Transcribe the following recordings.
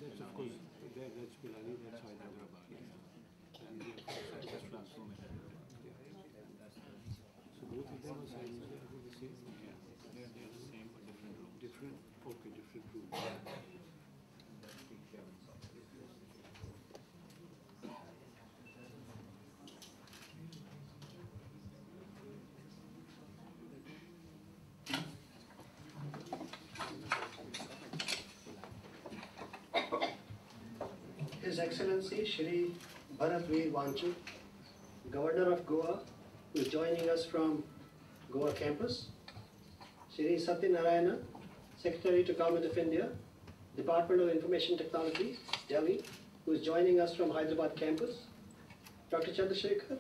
That's of course, that's Pilani, that's Hyderabad. And we have that's transformative. Yeah. So both of them are science, they are the same? Yeah, they are the same but different rooms. Different, okay, different rooms. His Excellency Shri Bharatveer Vanchu, Governor of Goa, who is joining us from Goa campus. Shri Satyanarayana, Secretary to Government of India, Department of Information Technology, Delhi, who is joining us from Hyderabad campus. Dr. Chandrasekhar,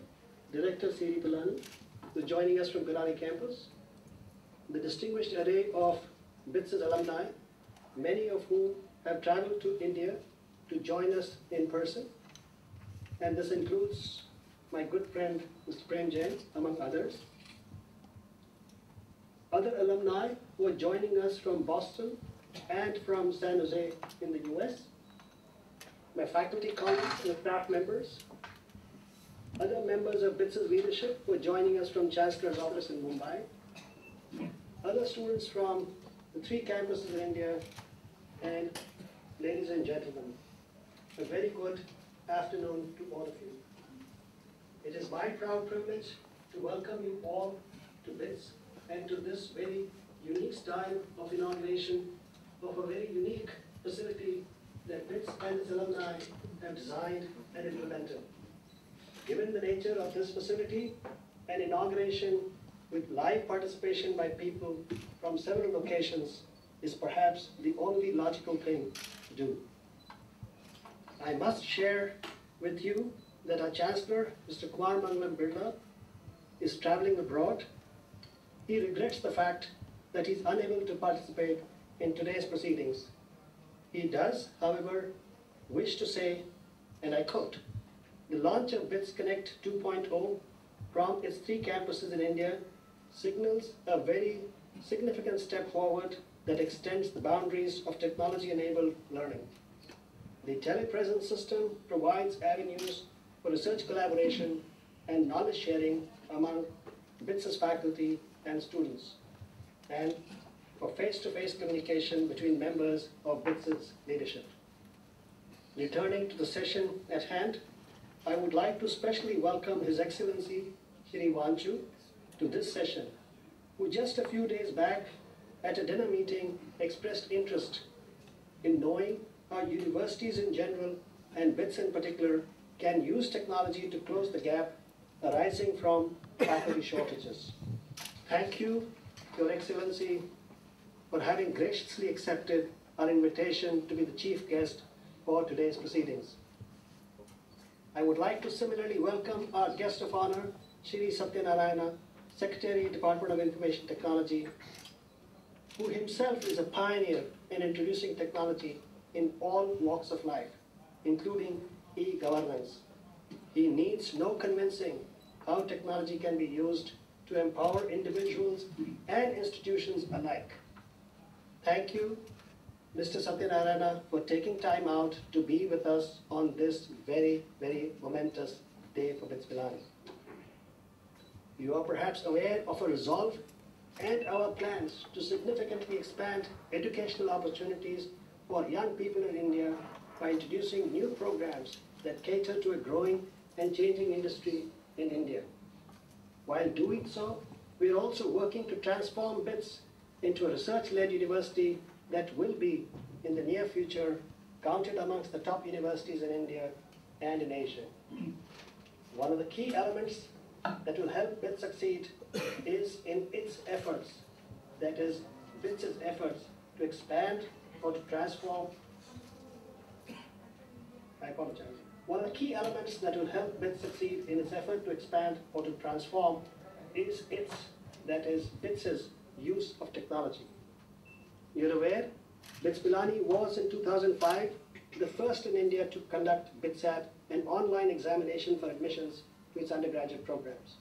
Director C.D. Pilani, who is joining us from Pilani campus. The distinguished array of BITS's alumni, many of whom have traveled to India to join us in person. And this includes my good friend, Mr. Prem Jain, among others. Other alumni who are joining us from Boston and from San Jose in the US. My faculty colleagues and staff members. Other members of BITS's leadership who are joining us from Chancellor's office in Mumbai. Other students from the 3 campuses in India. And ladies and gentlemen, a very good afternoon to all of you. It is my proud privilege to welcome you all to BITS and to this very unique style of inauguration of a very unique facility that BITS and its alumni have designed and implemented. Given the nature of this facility, an inauguration with live participation by people from several locations is perhaps the only logical thing to do. I must share with you that our Chancellor, Mr. Kumar Mangalam Birla, is traveling abroad. He regrets the fact that he is unable to participate in today's proceedings. He does, however, wish to say, and I quote, "The launch of BITSConnect 2.0 from its 3 campuses in India signals a very significant step forward that extends the boundaries of technology-enabled learning. The telepresence system provides avenues for research collaboration and knowledge sharing among BITS's faculty and students, and for face-to-face communication between members of BITS's leadership. Returning to the session at hand, I would like to specially welcome His Excellency Shri Vanchu to this session, who just a few days back at a dinner meeting expressed interest in knowing how universities in general and BITS in particular can use technology to close the gap arising from faculty shortages. Thank you, Your Excellency, for having graciously accepted our invitation to be the chief guest for today's proceedings. I would like to similarly welcome our guest of honor, Shri Satyanarayana, Secretary, Department of Information Technology, who himself is a pioneer in introducing technology in all walks of life, including e-governance. He needs no convincing how technology can be used to empower individuals and institutions alike. Thank you, Mr. Satyanarayana, for taking time out to be with us on this very, very momentous day for BITS Pilani. You are perhaps aware of our resolve and our plans to significantly expand educational opportunities for young people in India by introducing new programs that cater to a growing and changing industry in India. While doing so, we are also working to transform BITS into a research-led university that will be, in the near future, counted amongst the top universities in India and in Asia. One of the key elements that will help BITS succeed is in its efforts, that is, BITS's efforts to expand or to transform. I apologize. One of the key elements that will help BITS succeed in its effort to expand or to transform is BITS's use of technology. You're aware, BITS Pilani was in 2005 the first in India to conduct BITSAT, an online examination for admissions to its undergraduate programs.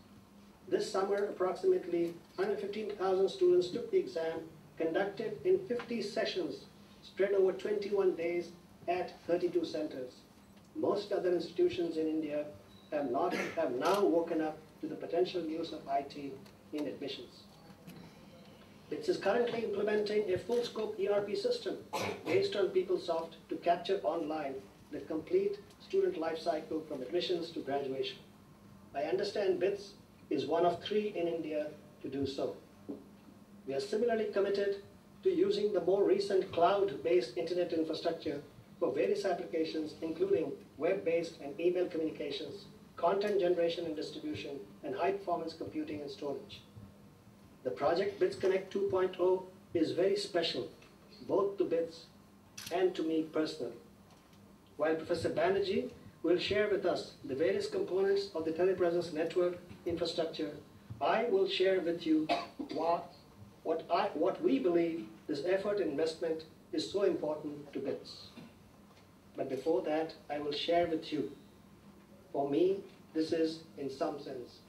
This summer, approximately 115,000 students took the exam, conducted in 50 sessions spread over 21 days at 32 centers. Most other institutions in India have now woken up to the potential use of IT in admissions. BITS is currently implementing a full-scope ERP system based on PeopleSoft to capture online the complete student life cycle from admissions to graduation. I understand BITS is one of 3 in India to do so. We are similarly committed to using the more recent cloud-based internet infrastructure for various applications, including web-based and email communications, content generation and distribution, and high-performance computing and storage. The project BITSConnect 2.0 is very special, both to BITS and to me personally. While Professor Banerjee will share with us the various components of the telepresence network infrastructure, I will share with you what we believe this effort and investment is so important to BITS. But before that, I will share with you, for me, this is, in some sense,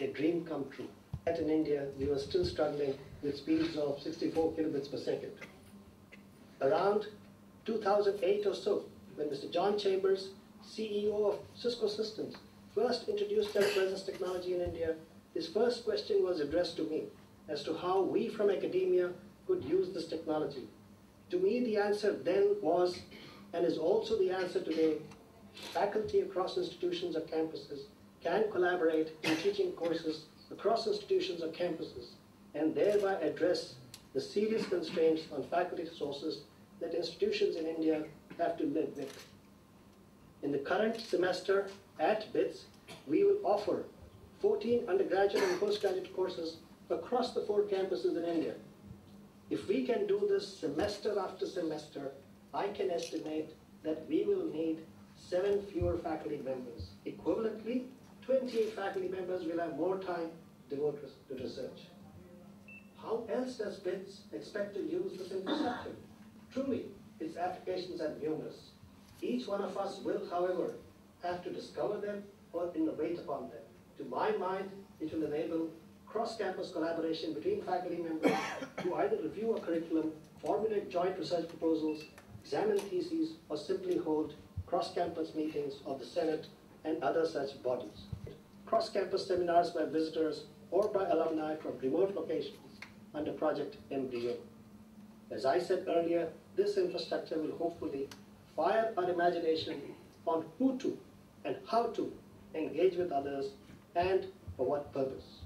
a dream come true. In India, we were still struggling with speeds of 64 kilobits per second. Around 2008 or so, when Mr. John Chambers, CEO of Cisco Systems, first introduced telepresence technology in India, his first question was addressed to me as to how we from academia could use this technology. To me, the answer then was, and is also the answer today, faculty across institutions or campuses can collaborate in teaching courses across institutions or campuses and thereby address the serious constraints on faculty resources that institutions in India have to live with. In the current semester at BITS, we will offer 14 undergraduate and postgraduate courses across the 4 campuses in India. If we can do this semester after semester, I can estimate that we will need 7 fewer faculty members. Equivalently, 28 faculty members will have more time devoted to research. How else does BITS expect to use this infrastructure? Truly, its applications are numerous. Each one of us will, however, have to discover them or innovate upon them. To my mind, it will enable cross-campus collaboration between faculty members who either review a curriculum, formulate joint research proposals, examine theses, or simply hold cross-campus meetings of the Senate and other such bodies. Cross-campus seminars by visitors or by alumni from remote locations under Project Embryo. As I said earlier, this infrastructure will hopefully fire our imagination on who to and how to engage with others and for what purpose.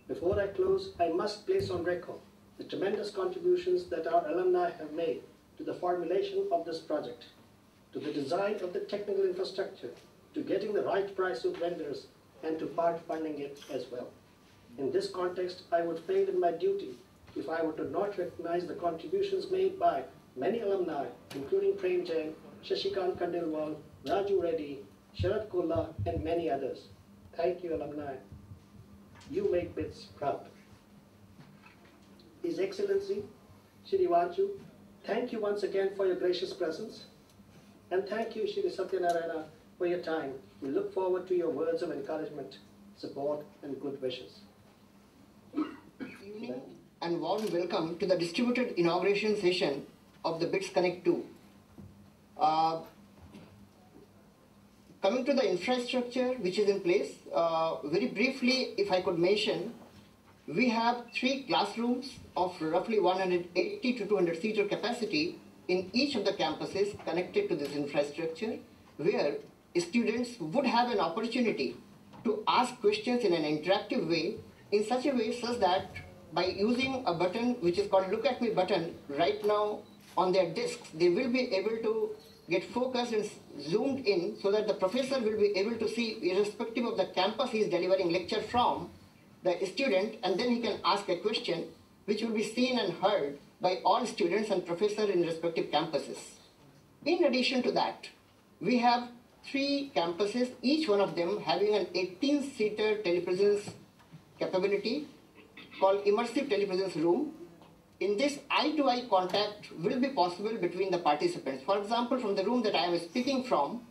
Before I close, I must place on record the tremendous contributions that our alumni have made to the formulation of this project, to the design of the technical infrastructure, to getting the right price with vendors, and to part funding it as well. In this context, I would fail in my duty if I were to not recognize the contributions made by many alumni, including Prem Jain, Shashikant Kandilwal, Raju Reddy, Sharad Kolla, and many others. Thank you, alumni. You make BITS proud. His Excellency, Shri Vanchu, thank you once again for your gracious presence. And thank you, Shri Satyanarayana, for your time. We look forward to your words of encouragement, support, and good wishes. Good evening and warm welcome to the distributed inauguration session of the BITSConnect 2. Coming to the infrastructure which is in place, very briefly, if I could mention, we have 3 classrooms of roughly 180 to 200 seater capacity in each of the campuses connected to this infrastructure, where students would have an opportunity to ask questions in an interactive way, in such a way such that by using a button which is called Look at Me button right now on their desks, they will be able to get focused and zoomed in so that the professor will be able to see, irrespective of the campus he is delivering lecture from, the student, and then he can ask a question which will be seen and heard by all students and professors in respective campuses. In addition to that, we have 3 campuses, each one of them having an 18-seater telepresence capability called Immersive Telepresence Room. In this, eye-to-eye contact will be possible between the participants. For example, from the room that I am speaking from,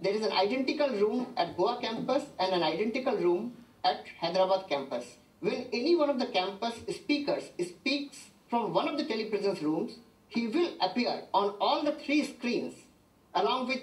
there is an identical room at Goa campus and an identical room at Hyderabad campus. When any one of the campus speakers speaks from one of the telepresence rooms, he will appear on all the three screens along with